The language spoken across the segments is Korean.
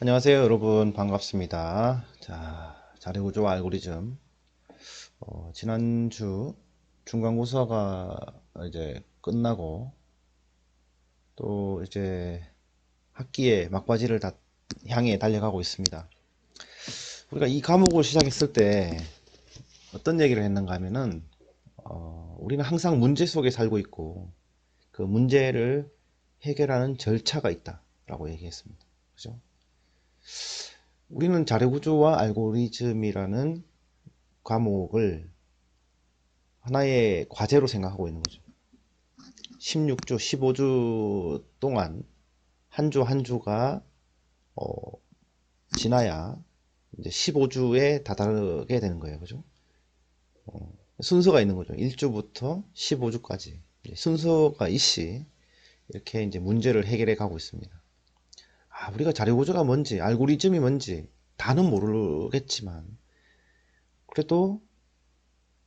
안녕하세요 여러분, 반갑습니다. 자, 자료구조 알고리즘. 지난주 중간고사가 이제 끝나고 또 이제 학기의 막바지를 향해 달려가고 있습니다. 우리가 이 과목을 시작했을 때 어떤 얘기를 했는가 하면은 우리는 항상 문제 속에 살고 있고 그 문제를 해결하는 절차가 있다 라고 얘기했습니다. 그죠? 우리는 자료구조와 알고리즘이라는 과목을 하나의 과제로 생각하고 있는 거죠. 16주, 15주 동안 한 주 한 주가 지나야 이제 15주에 다다르게 되는 거예요. 그죠? 순서가 있는 거죠. 1주부터 15주까지 순서가 있이 이렇게 이제 문제를 해결해 가고 있습니다. 우리가 자료구조가 뭔지, 알고리즘이 뭔지 다는 모르겠지만 그래도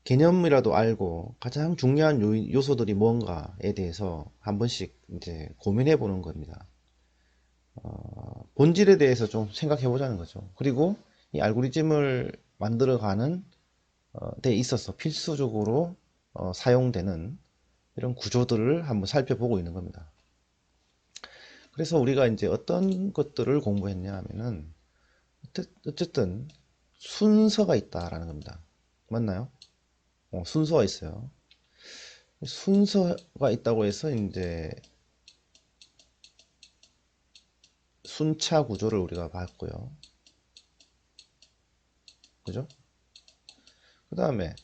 개념이라도 알고 가장 중요한 요소들이 뭔가에 대해서 한 번씩 이제 고민해 보는 겁니다. 본질에 대해서 좀 생각해 보자는 거죠. 그리고 이 알고리즘을 만들어가는 데 있어서 필수적으로 사용되는 이런 구조들을 한번 살펴보고 있는 겁니다. 그래서 우리가 이제 어떤 것들을 공부했냐 하면은 어쨌든 순서가 있다라는 겁니다. 맞나요? 순서가 있어요. 순서가 있다고 해서 이제 순차 구조를 우리가 봤고요. 그죠? 그 다음에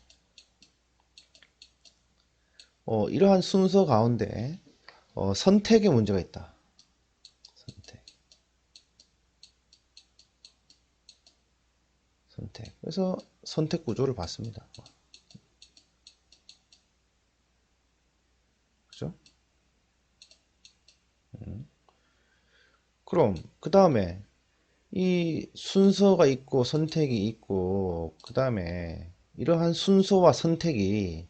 이러한 순서 가운데 선택의 문제가 있다. 선택. 선택. 그래서 선택 구조를 봤습니다. 그죠? 그럼 그 다음에 이 순서가 있고 선택이 있고 그 다음에 이러한 순서와 선택이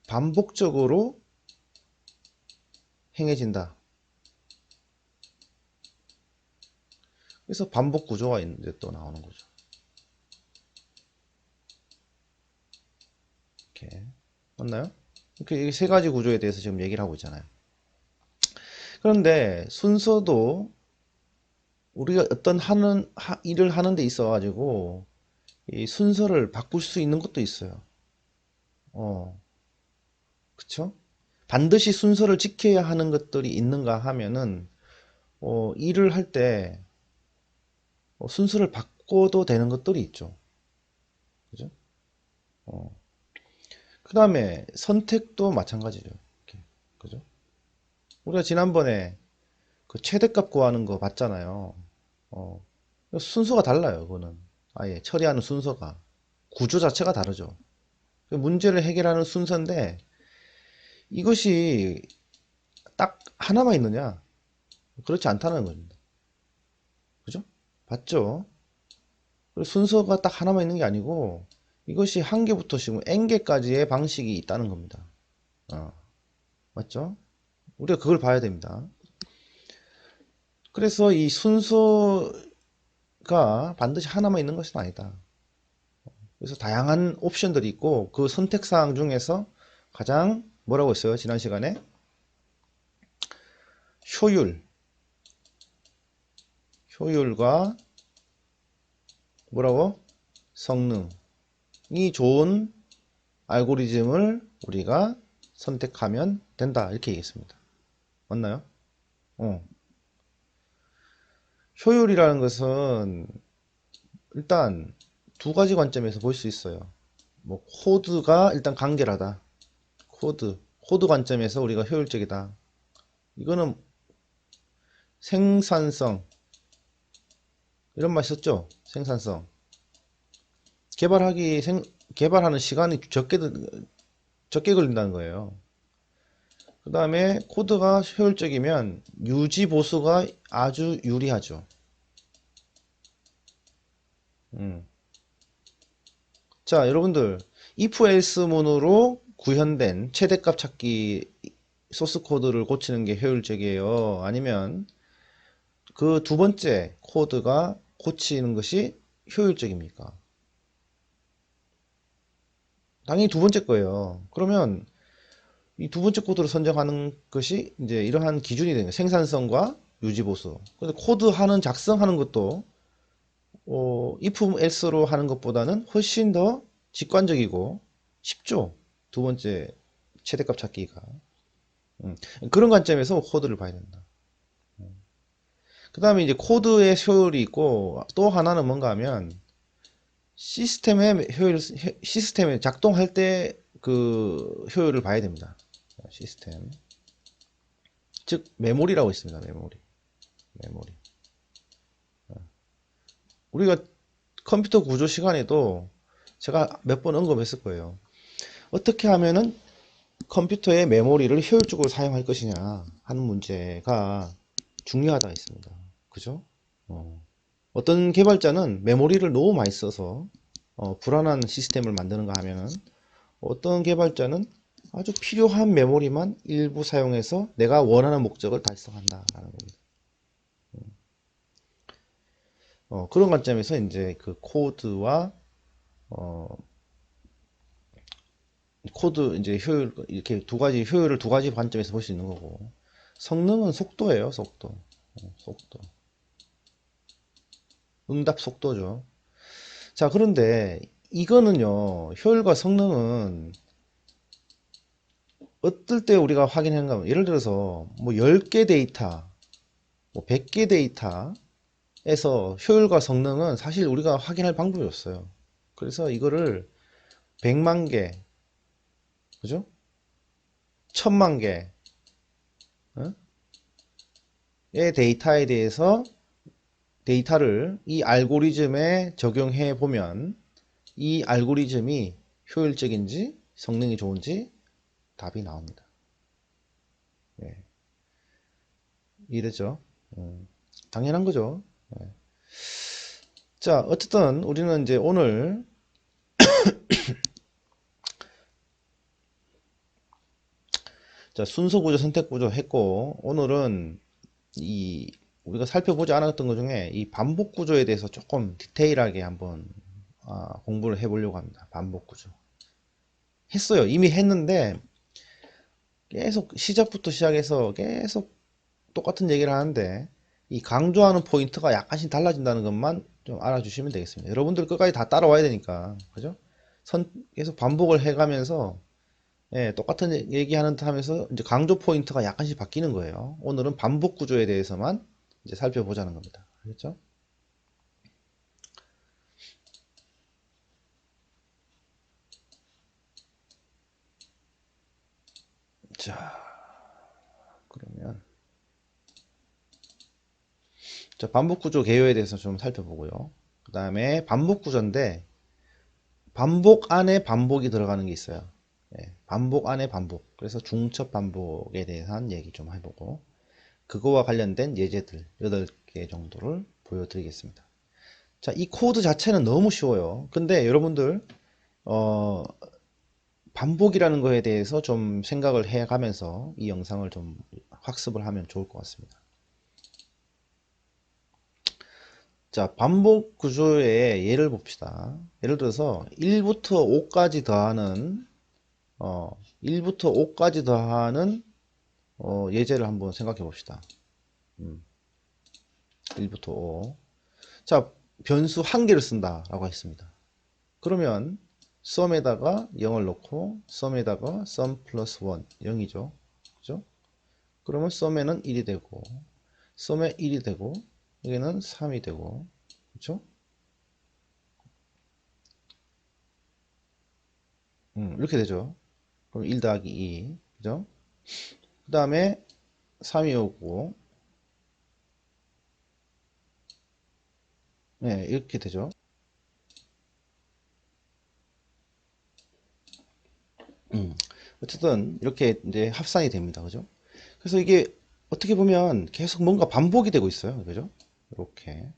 반복적으로 행해진다. 그래서 반복 구조가 이제 또 나오는 거죠. 이렇게 맞나요? 이렇게 세 가지 구조에 대해서 지금 얘기를 하고 있잖아요. 그런데 순서도 우리가 어떤 일을 하는 데 있어 가지고 이 순서를 바꿀 수 있는 것도 있어요. 어, 그쵸? 반드시 순서를 지켜야 하는 것들이 있는가 하면은 일을 할 때 순서를 바꿔도 되는 것들이 있죠. 그죠? 어. 그 다음에 선택도 마찬가지죠. 이렇게. 그죠? 우리가 지난번에 그 최대값 구하는 거 봤잖아요. 어, 순서가 달라요, 그거는. 아예 처리하는 순서가. 구조 자체가 다르죠. 그 문제를 해결하는 순서인데 이것이 딱 하나만 있느냐? 그렇지 않다는 겁니다. 그죠? 봤죠? 순서가 딱 하나만 있는 게 아니고 이것이 한 개부터 지금 n 개까지의 방식이 있다는 겁니다. 어, 맞죠? 우리가 그걸 봐야 됩니다. 그래서 이 순서가 반드시 하나만 있는 것은 아니다. 그래서 다양한 옵션들이 있고 그 선택사항 중에서 가장 뭐라고 했어요? 지난 시간에 효율, 효율과 뭐라고? 성능이 좋은 알고리즘을 우리가 선택하면 된다. 이렇게 얘기했습니다. 맞나요? 어. 효율이라는 것은 일단 두 가지 관점에서 볼 수 있어요. 뭐 코드가 일단 간결하다. 코드 관점에서 우리가 효율적이다. 이거는 생산성 이런 말 썼죠? 생산성. 개발하기 개발하는 시간이 적게 걸린다는 거예요. 그 다음에 코드가 효율적이면 유지 보수가 아주 유리하죠. 음. 자, 여러분들 if else 문으로 구현된 최대값 찾기 소스 코드를 고치는 게 효율적이에요? 아니면 그 두 번째 코드가 고치는 것이 효율적입니까? 당연히 두 번째 거예요. 그러면 이 두 번째 코드를 선정하는 것이 이제 이러한 기준이 되는 거예요. 생산성과 유지보수. 근데 코드 하는 작성하는 것도 if else로 하는 것보다는 훨씬 더 직관적이고 쉽죠. 두 번째 최대값 찾기가. 음, 그런 관점에서 코드를 봐야 된다. 그 다음에 이제 코드의 효율이 있고 또 하나는 뭔가 하면 시스템의 효율, 시스템에 작동할 때 그 효율을 봐야 됩니다. 시스템. 즉, 메모리라고 있습니다. 메모리. 메모리. 우리가 컴퓨터 구조 시간에도 제가 몇 번 언급했을 거예요. 어떻게 하면은 컴퓨터의 메모리를 효율적으로 사용할 것이냐 하는 문제가 중요하다 했습니다. 그죠? 어떤 개발자는 메모리를 너무 많이 써서 불안한 시스템을 만드는가 하면은 어떤 개발자는 아주 필요한 메모리만 일부 사용해서 내가 원하는 목적을 달성한다라는 겁니다. 그런 관점에서 이제 그 코드와 코드 이제 효율 이렇게 두 가지 효율을 두 가지 관점에서 볼 수 있는 거고 성능은 속도예요. 속도. 속도. 응답 속도죠. 자, 그런데 이거는요. 효율과 성능은 어떨 때 우리가 확인하는가 하면 예를 들어서 뭐 10개 데이터, 뭐 100개 데이터에서 효율과 성능은 사실 우리가 확인할 방법이 없어요. 그래서 이거를 100만 개, 그죠? 1000만 개의 데이터에 대해서 데이터를 이 알고리즘에 적용해 보면 이 알고리즘이 효율적인지 성능이 좋은지 답이 나옵니다. 예, 이랬죠. 당연한 거죠. 예. 자, 어쨌든 우리는 이제 오늘 자, 순서 구조, 선택 구조 했고 오늘은 이 우리가 살펴보지 않았던 것 중에 이 반복 구조에 대해서 조금 디테일하게 한번 공부를 해보려고 합니다. 반복 구조. 했어요. 이미 했는데 계속 시작부터 시작해서 계속 똑같은 얘기를 하는데 이 강조하는 포인트가 약간씩 달라진다는 것만 좀 알아주시면 되겠습니다. 여러분들 끝까지 다 따라와야 되니까 그죠? 계속 반복을 해가면서 예, 똑같은 얘기하는 듯 하면서 이제 강조 포인트가 약간씩 바뀌는 거예요. 오늘은 반복 구조에 대해서만 이제 살펴보자는 겁니다. 알겠죠? 자, 그러면 자, 반복 구조 개요에 대해서 좀 살펴보고요. 그 다음에 반복 구조인데 반복 안에 반복이 들어가는 게 있어요. 예, 반복 안에 반복. 그래서 중첩 반복에 대한 얘기 좀 해보고 그거와 관련된 예제들 8개 정도를 보여드리겠습니다. 자, 이 코드 자체는 너무 쉬워요. 근데 여러분들 어, 반복이라는 거에 대해서 좀 생각을 해가면서 이 영상을 좀 학습을 하면 좋을 것 같습니다. 자, 반복 구조의 예를 봅시다. 예를 들어서 1부터 5까지 더하는 1부터 5까지 더하는 예제를 한번 생각해 봅시다. 1부터 5. 자, 변수 한 개를 쓴다 라고 했습니다. 그러면 sum에다가 0을 넣고 sum에다가 sum 플러스 1 0이죠. 그죠? 그러면 sum에는 1이 되고 sum에 1이 되고 여기는 3이 되고 그렇죠? 이렇게 되죠. 그럼 1 더하기 2 그죠? 그 다음에 3이 오고 네, 이렇게 되죠. 어쨌든 이렇게 이제 합산이 됩니다. 그죠? 그래서 이게 어떻게 보면 계속 뭔가 반복이 되고 있어요. 그죠? 이렇게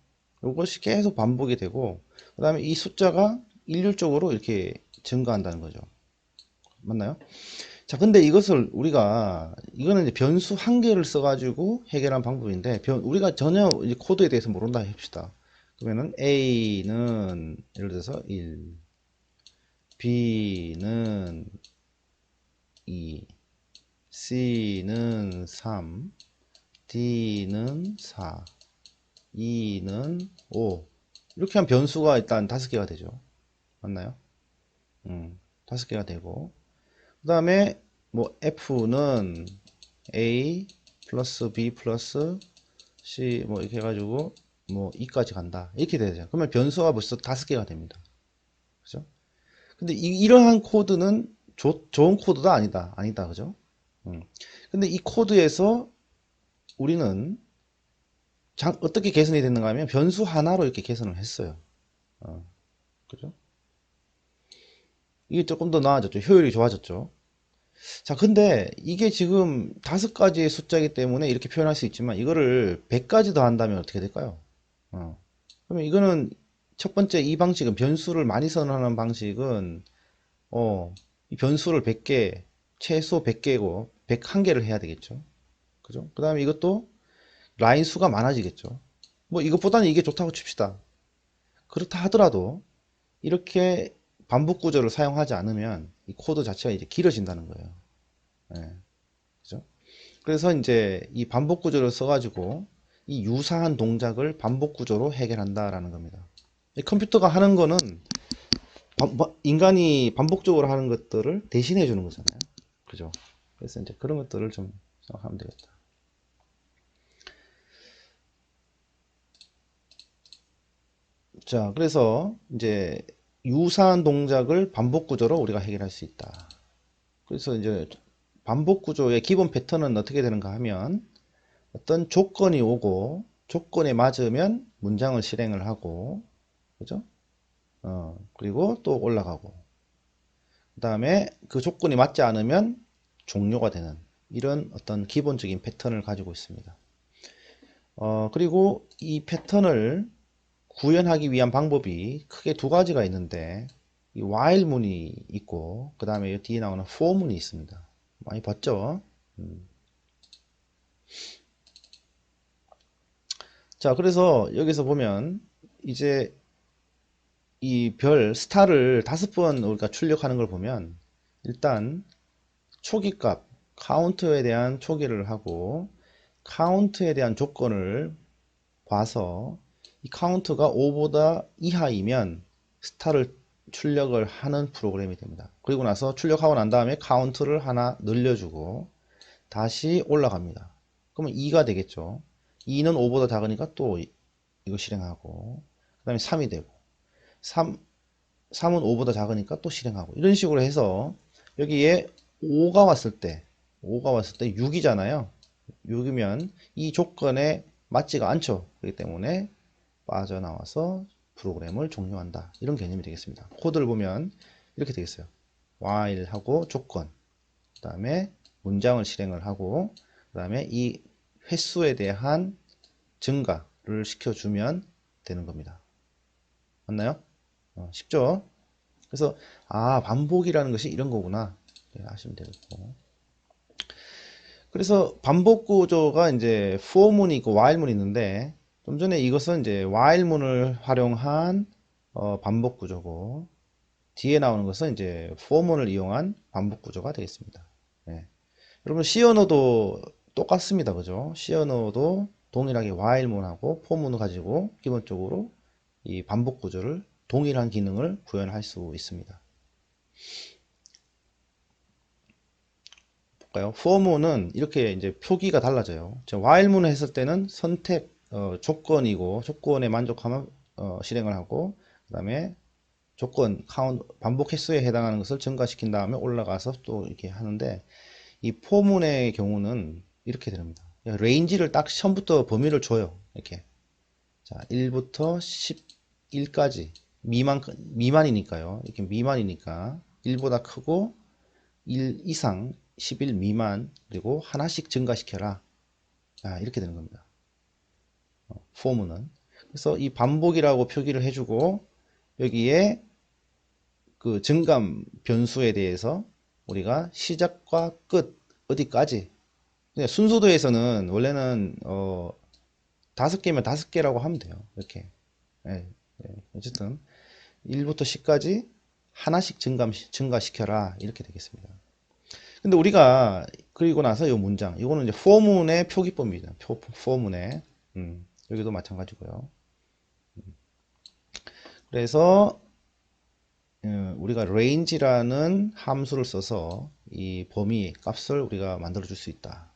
이것이 계속 반복이 되고 그 다음에 이 숫자가 일률적으로 이렇게 증가한다는 거죠. 맞나요? 자, 근데 이것을 이거는 이제 변수 한 개를 써가지고 해결한 방법인데, 우리가 전혀 이제 코드에 대해서 모른다 합시다. 그러면은 A는 예를 들어서 1, B는 2, C는 3, D는 4, E는 5. 이렇게 하면 변수가 일단 5개가 되죠. 맞나요? 5개가 되고, 그 다음에 뭐 F는 A 플러스 B 플러스 C 뭐 이렇게 해가지고 뭐 2까지 간다. 이렇게 되죠. 그러면 변수가 벌써 5개가 됩니다. 그죠? 근데 이러한 코드는 좋은 코드도 아니다. 그죠? 근데 이 코드에서 우리는 어떻게 개선이 됐는가 하면 변수 하나로 이렇게 개선을 했어요. 그죠? 이게 조금 더 나아졌죠. 효율이 좋아졌죠. 자, 근데 이게 지금 5가지의 숫자이기 때문에 이렇게 표현할 수 있지만 이거를 100가지 더 한다면 어떻게 될까요? 그러면 이거는 첫 번째 이 방식은 변수를 많이 선언하는 방식은 이 변수를 100개, 최소 100개고 101개를 해야 되겠죠. 그죠? 그 다음에 이것도 라인 수가 많아지겠죠. 뭐 이것보다는 이게 좋다고 칩시다. 그렇다 하더라도 이렇게 반복 구조를 사용하지 않으면 이 코드 자체가 이제 길어진다는 거예요. 예, 그죠? 그래서 이제 이 반복 구조를 써가지고 이 유사한 동작을 반복 구조로 해결한다라는 겁니다. 이 컴퓨터가 하는 거는 인간이 반복적으로 하는 것들을 대신해 주는 거잖아요. 그죠? 그래서 이제 그런 것들을 좀 생각하면 되겠다. 자, 그래서 이제 유사한 동작을 반복 구조로 우리가 해결할 수 있다. 그래서 이제 반복 구조의 기본 패턴은 어떻게 되는가 하면 어떤 조건이 오고 조건에 맞으면 문장을 실행을 하고, 그죠? 그리고 또 올라가고, 그 다음에 그 조건이 맞지 않으면 종료가 되는 이런 어떤 기본적인 패턴을 가지고 있습니다. 그리고 이 패턴을 구현하기 위한 방법이 크게 2가지가 있는데, 이 while 문이 있고 그 다음에 뒤에 나오는 for 문이 있습니다. 많이 봤죠? 자, 그래서 여기서 보면 이제 이 스타를 5번 우리가 출력하는 걸 보면 일단 초기값 카운트에 대한 초기를 하고 카운트에 대한 조건을 봐서 이 카운트가 5보다 이하이면 스타를 출력을 하는 프로그램이 됩니다. 그리고 나서 출력하고 난 다음에 카운트를 하나 늘려주고 다시 올라갑니다. 그러면 2가 되겠죠. 2는 5보다 작으니까 또 이거 실행하고 그 다음에 3이 되고 3은 5보다 작으니까 또 실행하고 이런 식으로 해서 여기에 5가 왔을 때 6이잖아요. 6이면 이 조건에 맞지가 않죠. 그렇기 때문에 빠져나와서 프로그램을 종료한다. 이런 개념이 되겠습니다. 코드를 보면 이렇게 되겠어요. while 하고 조건, 그 다음에 문장을 실행을 하고, 그 다음에 이 횟수에 대한 증가를 시켜주면 되는 겁니다. 맞나요? 쉽죠? 그래서 반복이라는 것이 이런 거구나. 네, 아시면 되겠고. 그래서 반복 구조가 이제 for 문이 있고 while 문이 있는데 좀 전에 이것은 이제 while 문을 활용한 반복 구조고 뒤에 나오는 것은 이제 for 문을 이용한 반복 구조가 되겠습니다. 네. 여러분 C 언어도 똑같습니다. 그죠? C 언어도 동일하게 while 문하고 for 문을 가지고 기본적으로 이 반복 구조를 동일한 기능을 구현할 수 있습니다. 볼까요? for 문은 이렇게 이제 표기가 달라져요. while 문을 했을 때는 선택 조건이고 조건에 만족하면 실행을 하고 그 다음에 조건 카운트 반복 횟수에 해당하는 것을 증가시킨 다음에 올라가서 또 이렇게 하는데 이 for 문의 경우는 이렇게 됩니다. 레인지를 딱 처음부터 범위를 줘요. 이렇게 자 1부터 11까지 미만이니까요. 이렇게 미만이니까 1보다 크고 1 이상 11 미만 그리고 하나씩 증가시켜라. 이렇게 되는 겁니다. for문은. 그래서 이 반복이라고 표기를 해주고 여기에 그 증감 변수에 대해서 우리가 시작과 끝 어디까지 순서도에서는 원래는 5개면 5개라고 하면 돼요. 이렇게. 예, 예. 어쨌든 1부터 10까지 하나씩 증가시켜라 이렇게 되겠습니다. 근데 우리가 그리고 나서 이 문장 이거는 이제 포문의 표기법입니다. 포문의 여기도 마찬가지고요. 그래서 우리가 range라는 함수를 써서 이 범위 값을 우리가 만들어 줄 수 있다.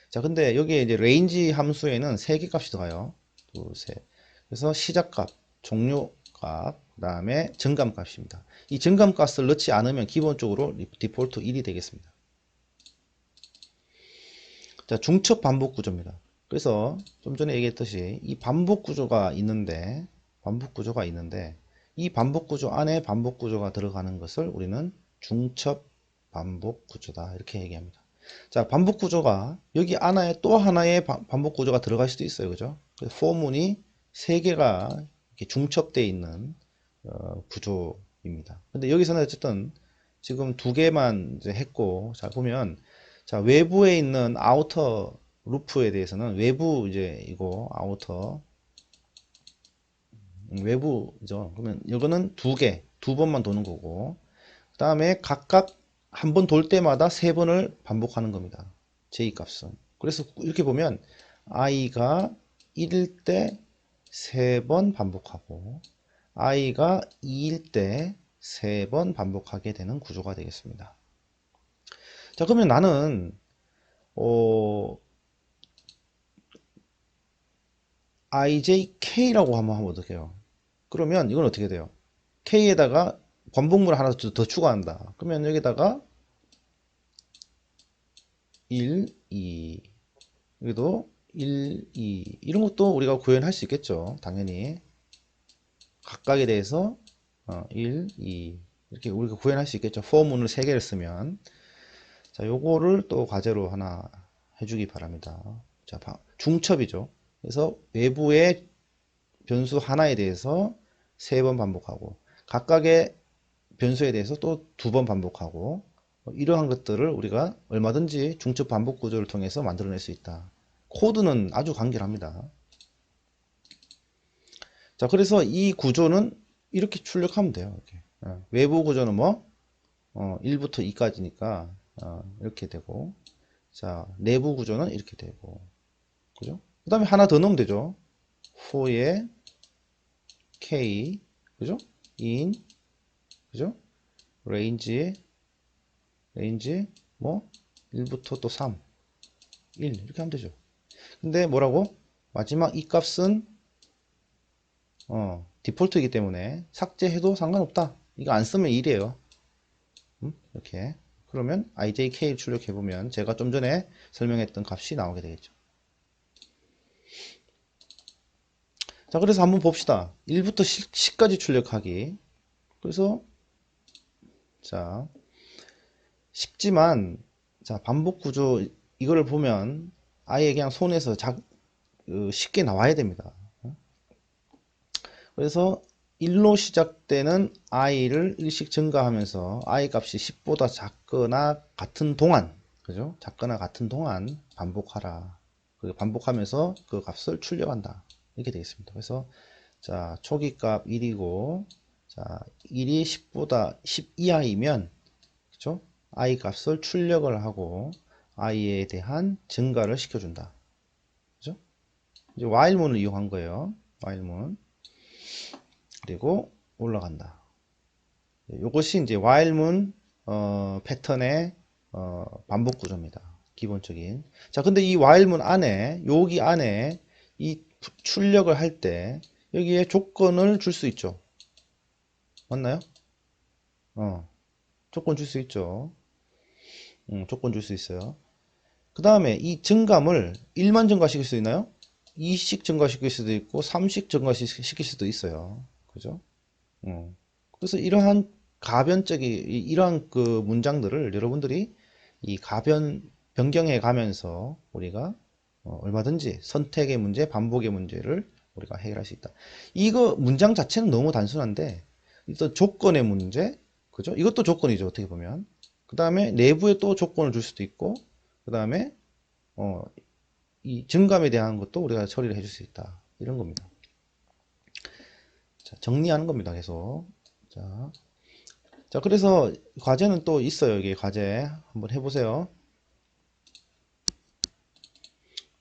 자, 근데 여기에 이제 range 함수에는 3개 값이 들어가요. 둘, 셋. 그래서 시작값, 종료값, 그 다음에 정감값입니다. 이 정감값을 넣지 않으면 기본적으로 디폴트 1이 되겠습니다. 자, 중첩 반복 구조입니다. 그래서 좀 전에 얘기했듯이 이 반복 구조가 있는데 이 반복 구조 안에 반복 구조가 들어가는 것을 우리는 중첩 반복 구조다 이렇게 얘기합니다. 자, 반복 구조가 여기 안에 또 하나의 반복 구조가 들어갈 수도 있어요. 그죠? 그래서 포문이 3개가 이렇게 중첩되어 있는 구조입니다. 근데 여기서는 어쨌든 지금 2개만 이제 했고, 자, 보면, 자, 외부에 있는 아우터 루프에 대해서는 외부 이제 이거 아우터 외부죠. 그러면 이거는 2개, 2번만 도는 거고, 그 다음에 각각 한 번 돌 때마다 3번을 반복하는 겁니다. j 값은. 그래서 이렇게 보면 i가 1일 때 3번 반복하고 i가 2일 때 3번 반복하게 되는 구조가 되겠습니다. 자, 그러면 나는 ijk라고 한번 하면 어떡해요? 그러면 이건 어떻게 돼요? k에다가 반복물을 하나 더 추가한다. 그러면 여기다가 1, 2 여기도 1, 2 이런 것도 우리가 구현할 수 있겠죠. 당연히 각각에 대해서 1, 2 이렇게 우리가 구현할 수 있겠죠. 포문을 3개를 쓰면 자, 요거를 또 과제로 하나 해주기 바랍니다. 자, 중첩이죠. 그래서 외부의 변수 하나에 대해서 3번 반복하고 각각의 변수에 대해서 또 2번 반복하고 이러한 것들을 우리가 얼마든지 중첩 반복 구조를 통해서 만들어낼 수 있다. 코드는 아주 간결합니다. 자, 그래서 이 구조는 이렇게 출력하면 돼요. 이렇게. 외부 구조는 뭐 1부터 2까지니까 이렇게 되고, 자, 내부 구조는 이렇게 되고, 그죠? 그 다음에 하나 더 넣으면 되죠. for에 k, 그죠? in, 그죠? range 뭐 1부터 또 3, 1 이렇게 하면 되죠. 근데 뭐라고? 마지막 이 값은 디폴트이기 때문에 삭제해도 상관없다. 이거 안 쓰면 1이에요. 이렇게. 그러면 ijk 출력해보면 제가 좀 전에 설명했던 값이 나오게 되겠죠. 자, 그래서 한번 봅시다. 1부터 10까지 출력하기. 그래서 자, 쉽지만 자, 반복 구조 이거를 보면 아예 그냥 손에서 쉽게 나와야 됩니다. 그래서 1로 시작되는 i를 1씩 증가하면서 i 값이 10보다 작거나 같은 동안, 그죠? 작거나 같은 동안 반복하라. 반복하면서 그 값을 출력한다. 이렇게 되겠습니다. 그래서 자, 초기 값 1이고 자, 1이 10보다 10 이하이면 그죠? i 값을 출력을 하고 i에 대한 증가를 시켜준다. 그죠? 이제 while문을 이용한 거예요. while문. 그리고 올라간다. 이것이 이제 while문 패턴의 반복 구조입니다. 기본적인. 자, 근데 이 while문 안에 여기 안에 이 출력을 할 때 여기에 조건을 줄 수 있죠. 맞나요? 조건 줄 수 있죠. 조건 줄 수 있어요. 그 다음에 이 증감을 1만 증가시킬 수 있나요? 2씩 증가시킬 수도 있고 3씩 증가시킬 수도 있어요. 그죠? 그래서 이러한 이러한 그 문장들을 여러분들이 이 변경해 가면서 우리가 얼마든지 선택의 문제, 반복의 문제를 우리가 해결할 수 있다. 이거 문장 자체는 너무 단순한데, 일단 조건의 문제, 그죠? 이것도 조건이죠, 어떻게 보면. 그 다음에 내부에 또 조건을 줄 수도 있고, 그 다음에 이 증감에 대한 것도 우리가 처리를 해줄 수 있다. 이런 겁니다. 자, 정리하는 겁니다. 계속. 자, 그래서 과제는 또 있어요. 이게 과제 한번 해보세요.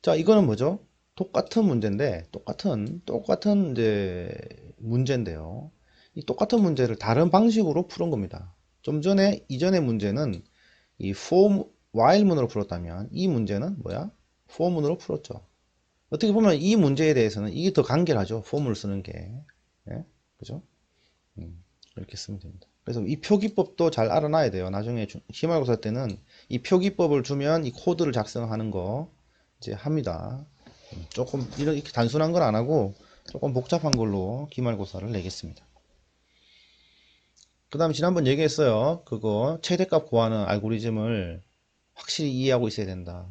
자, 이거는 뭐죠? 똑같은 문제인데, 똑같은 이제 문제인데요. 이 똑같은 문제를 다른 방식으로 푸는 겁니다. 좀 전에, 이전의 문제는 이 for while문으로 풀었다면, 이 문제는 뭐야? for문으로 풀었죠. 어떻게 보면 이 문제에 대해서는 이게 더 간결하죠. for문을 쓰는 게. 예? 그죠? 이렇게 쓰면 됩니다. 그래서 이 표기법도 잘 알아놔야 돼요. 나중에 기말고사 때는 이 표기법을 주면 이 코드를 작성하는 거 이제 합니다. 조금 이렇게 단순한 건 안 하고 조금 복잡한 걸로 기말고사를 내겠습니다. 그 다음에 지난번 얘기했어요. 그거 최대값 구하는 알고리즘을 확실히 이해하고 있어야 된다.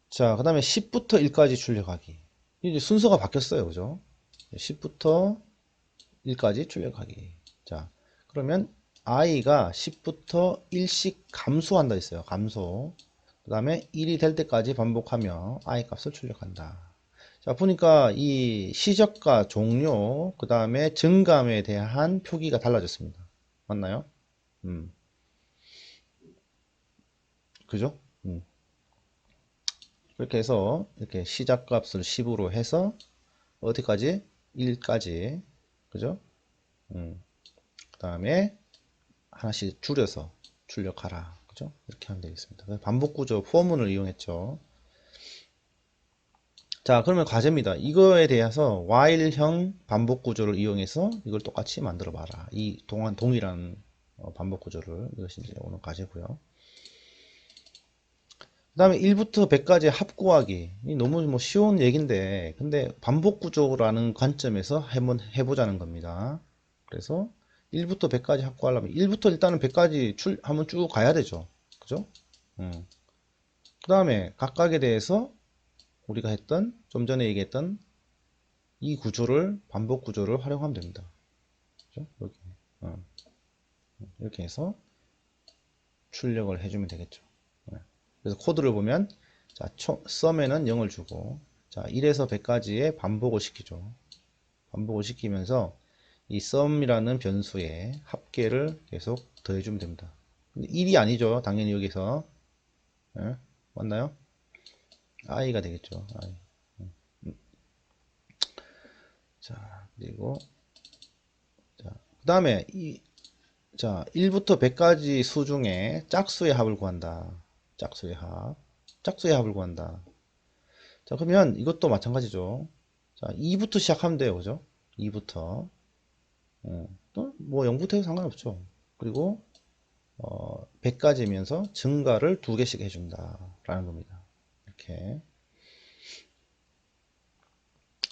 자, 그 다음에 10부터 1까지 출력하기. 이제 순서가 바뀌었어요. 그죠? 10부터 1까지 출력하기. 자, 그러면 i가 10부터 1씩 감소한다 했어요. 감소. 그 다음에 1이 될 때까지 반복하며 i 값을 출력한다. 자, 보니까 이 시작과 종료, 그 다음에 증감에 대한 표기가 달라졌습니다. 맞나요? 그죠? 그렇게 해서 이렇게 시작 값을 10으로 해서 어디까지? 1까지. 그죠? 그 다음에 하나씩 줄여서 출력하라. 그죠? 이렇게 하면 되겠습니다. 반복 구조 포문을 이용했죠. 자, 그러면 과제입니다. 이거에 대해서 while형 반복 구조를 이용해서 이걸 똑같이 만들어 봐라. 이 동일한 반복 구조를. 이것이 이제 오늘 과제고요. 그 다음에 1부터 100까지 합 구하기. 너무 뭐 쉬운 얘기인데, 근데 반복 구조라는 관점에서 한번 해보자는 겁니다. 그래서 1부터 100까지 합 구하려면 1부터 일단은 100까지 한번 쭉 가야 되죠. 그죠? 그 다음에 각각에 대해서 우리가 했던, 좀 전에 얘기했던 이 구조를, 반복 구조를 활용하면 됩니다. 그죠? 이렇게 해서 출력을 해주면 되겠죠. 그래서 코드를 보면, 자, sum에는 0을 주고, 자, 1에서 100까지의 반복을 시키죠. 반복을 시키면서 이 sum이라는 변수에 합계를 계속 더해주면 됩니다. 1이 아니죠. 당연히 여기서. 예? 맞나요? i가 되겠죠. i. 자, 그리고 그 다음에 자, 1부터 100까지 수 중에 짝수의 합을 구한다. 짝수의 합. 짝수의 합을 구한다. 자, 그러면 이것도 마찬가지죠. 자, 2부터 시작하면 돼요. 그죠? 2부터. 또 뭐 0부터 해도 상관없죠. 그리고 100까지면서 증가를 2개씩 해준다. 라는 겁니다. 이렇게.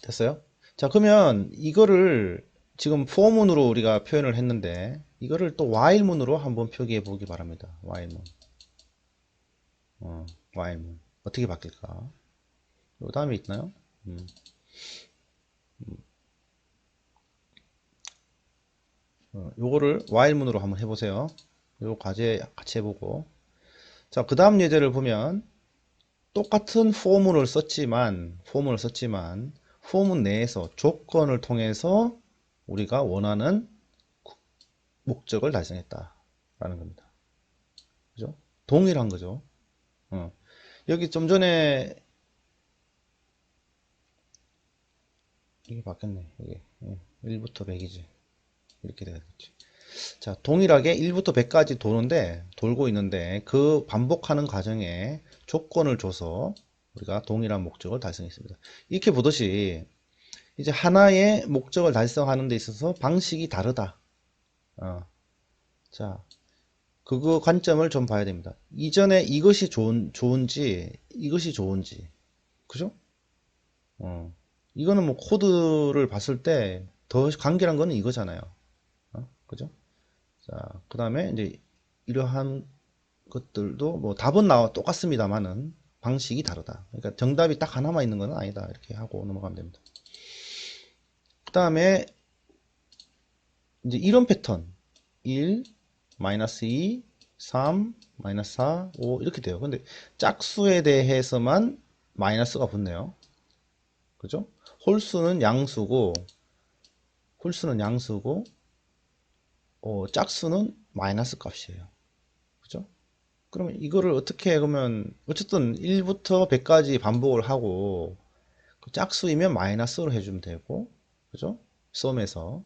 됐어요? 자, 그러면 이거를 지금 for문으로 우리가 표현을 했는데 이거를 또 while문으로 한번 표기해 보기 바랍니다. while문. while문. 어떻게 바뀔까? 요 다음에 있나요? 요거를 while문으로 한번 해보세요. 요 과제 같이 해보고. 자, 그 다음 예제를 보면 똑같은 포문 내에서 조건을 통해서 우리가 원하는 목적을 달성했다 라는 겁니다. 그죠? 동일한 거죠. 여기 좀 전에 이게 바뀌었네. 이게 1부터 100이지. 이렇게 되겠지. 자, 동일하게 1부터 100까지 돌고 있는데 그 반복하는 과정에 조건을 줘서 우리가 동일한 목적을 달성했습니다. 이렇게 보듯이 이제 하나의 목적을 달성하는 데 있어서 방식이 다르다. 자, 그거 관점을 좀 봐야 됩니다. 이전에 이것이 좋은지 이것이 좋은지. 그죠? 이거는 뭐 코드를 봤을 때 더 간결한 거는 이거잖아요. 그죠? 자, 그 다음에 이제 이러한 것들도 뭐 답은 똑같습니다만은 방식이 다르다. 그러니까 정답이 딱 하나만 있는 건 아니다. 이렇게 하고 넘어가면 됩니다. 그 다음에 이제 이런 패턴. 1, 마이너스 2, 3, 마이너스 4, 5 이렇게 돼요. 근데 짝수에 대해서만 마이너스가 붙네요. 그죠? 홀수는 양수고 짝수는 마이너스 값이에요. 그죠? 그러면 이거를 어떻게 해? 그러면 어쨌든 1부터 100까지 반복을 하고 그 짝수이면 마이너스로 해주면 되고, 그죠? 썸에서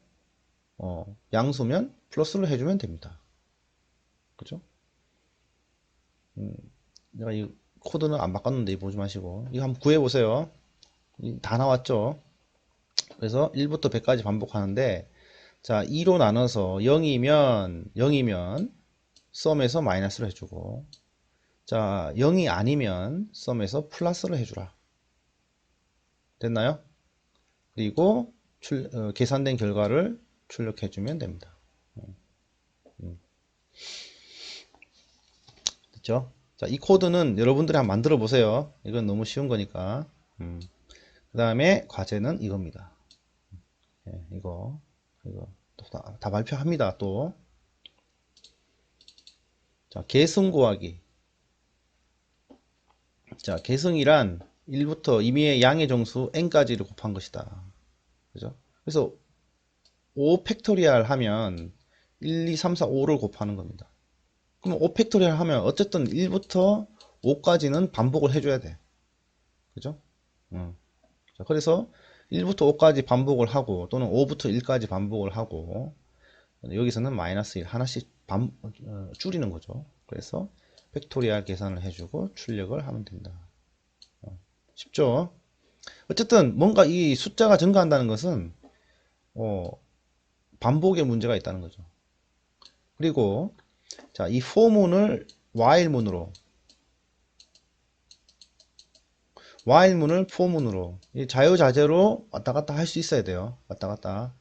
양수면 플러스로 해주면 됩니다. 그죠? 내가 이 코드는 안 바꿨는데 보지 마시고 이거 한번 구해 보세요. 다 나왔죠? 그래서 1부터 100까지 반복하는데, 자, 2로 나눠서 0이면 썸에서 마이너스를 해주고, 자, 0이 아니면 썸에서 플러스를 해주라. 됐나요? 그리고 계산된 결과를 출력해주면 됩니다. 됐죠? 자, 이 코드는 여러분들이 한번 만들어 보세요. 이건 너무 쉬운 거니까. 그 다음에 과제는 이겁니다. 이거 다 발표합니다. 또. 자, 계승 구하기. 자, 계승이란 1부터 임의의 양의 정수 n까지를 곱한 것이다. 그죠? 그래서 5 팩토리얼 하면 1, 2, 3, 4, 5를 곱하는 겁니다. 그럼 5 팩토리얼 하면 어쨌든 1부터 5까지는 반복을 해줘야 돼. 그죠? 자, 그래서 1부터 5까지 반복을 하고 또는 5부터 1까지 반복을 하고 여기서는 마이너스 1 하나씩 줄이는 거죠. 그래서 팩토리얼 계산을 해주고 출력을 하면 된다. 쉽죠? 어쨌든 뭔가 이 숫자가 증가한다는 것은 반복의 문제가 있다는 거죠. 그리고 자, 이 for문을 while문을 for문으로 자유자재로 왔다 갔다 할 수 있어야 돼요. 왔다 갔다.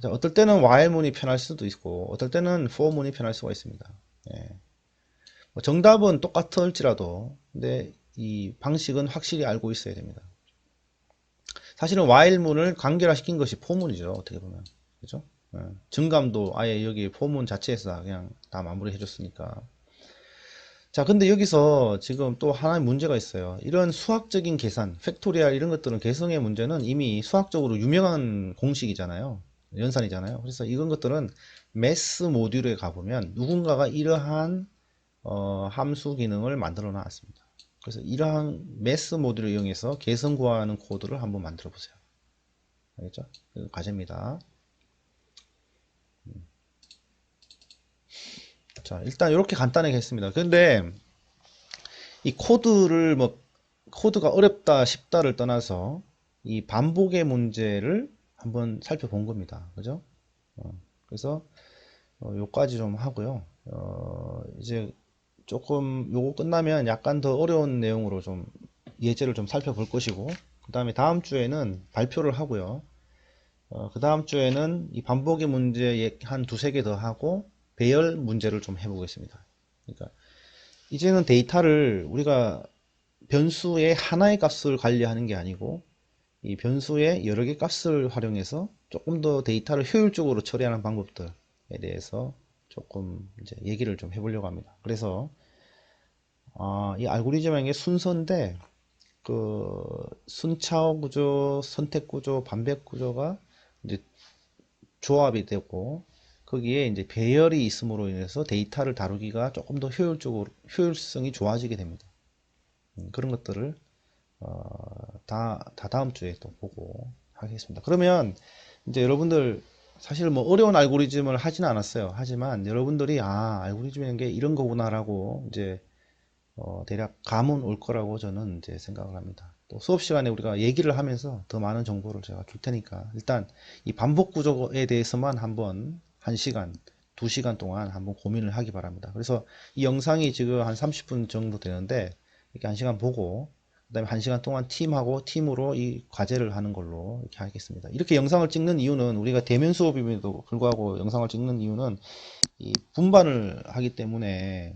자, 어떨 때는 while문이 편할 수도 있고 어떨 때는 for문이 편할 수가 있습니다. 예. 정답은 똑같을지라도 근데 이 방식은 확실히 알고 있어야 됩니다. 사실은 while문을 간결화시킨 것이 for문이죠. 어떻게 보면. 그죠? 증감도 아예 여기 for문 자체에서 그냥 다 마무리 해줬으니까. 자, 근데 여기서 지금 또 하나의 문제가 있어요. 이런 수학적인 계산, 팩토리얼 이런 것들은 계성의 문제는 이미 수학적으로 유명한 공식이잖아요. 연산이잖아요. 그래서 이런 것들은 매스 모듈에 가보면 누군가가 이러한 함수 기능을 만들어 놨습니다. 그래서 이러한 매스 모듈을 이용해서 계성 구하는 코드를 한번 만들어 보세요. 알겠죠? 그 과제입니다. 자, 일단 이렇게 간단하게 했습니다. 근데 이 코드가 어렵다 쉽다를 떠나서 이 반복의 문제를 한번 살펴본 겁니다. 그죠? 그래서 요까지 좀 하고요. 이제 조금 요거 끝나면 약간 더 어려운 내용으로 좀 예제를 좀 살펴볼 것이고, 그 다음에 다음 주에는 발표를 하고요. 그 다음 주에는 이 반복의 문제 한 두세 개 더 하고 배열 문제를 좀 해보겠습니다. 그러니까 이제는 데이터를 우리가 변수의 하나의 값을 관리하는 게 아니고 이 변수의 여러 개 값을 활용해서 조금 더 데이터를 효율적으로 처리하는 방법들에 대해서 조금 이제 얘기를 좀 해보려고 합니다. 그래서 이 알고리즘의 게 순서인데 그 순차오 구조, 선택 구조, 반백 구조가 이제 조합이 되고 거기에 이제 배열이 있음으로 인해서 데이터를 다루기가 조금 더 효율성이 좋아지게 됩니다. 그런 것들을 다 다음 주에 또 보고 하겠습니다. 그러면 이제 여러분들 사실 뭐 어려운 알고리즘을 하지는 않았어요. 하지만 여러분들이 알고리즘이라는 게 이런 거구나라고 이제 대략 감은 올 거라고 저는 이제 생각을 합니다. 또 수업 시간에 우리가 얘기를 하면서 더 많은 정보를 제가 줄 테니까 일단 이 반복 구조에 대해서만 한번 1시간, 2시간 동안 한번 고민을 하기 바랍니다. 그래서 이 영상이 지금 한 30분 정도 되는데 이렇게 1시간 보고 그다음에 1시간 동안 팀으로 이 과제를 하는 걸로 이렇게 하겠습니다. 이렇게 영상을 찍는 이유는 우리가 대면 수업임에도 불구하고 영상을 찍는 이유는 이 분반을 하기 때문에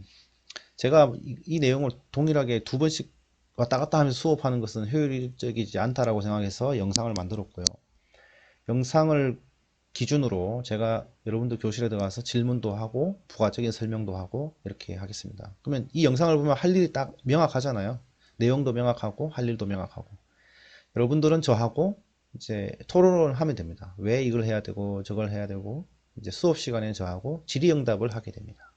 제가 이 내용을 동일하게 2번씩 왔다 갔다 하면서 수업하는 것은 효율적이지 않다라고 생각해서 영상을 만들었고요. 영상을 기준으로 제가 여러분들 교실에 들어가서 질문도 하고 부가적인 설명도 하고 이렇게 하겠습니다. 그러면 이 영상을 보면 할 일이 딱 명확하잖아요. 내용도 명확하고 할 일도 명확하고. 여러분들은 저하고 이제 토론을 하면 됩니다. 왜 이걸 해야 되고 저걸 해야 되고 이제 수업 시간에는 저하고 질의응답을 하게 됩니다.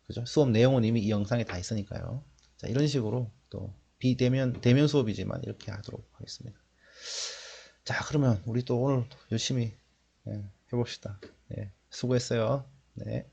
그죠? 수업 내용은 이미 이 영상에 다 있으니까요. 자, 이런 식으로 또 대면 수업이지만 이렇게 하도록 하겠습니다. 자, 그러면 우리 또 오늘 열심히 해봅시다. 수고했어요. 네.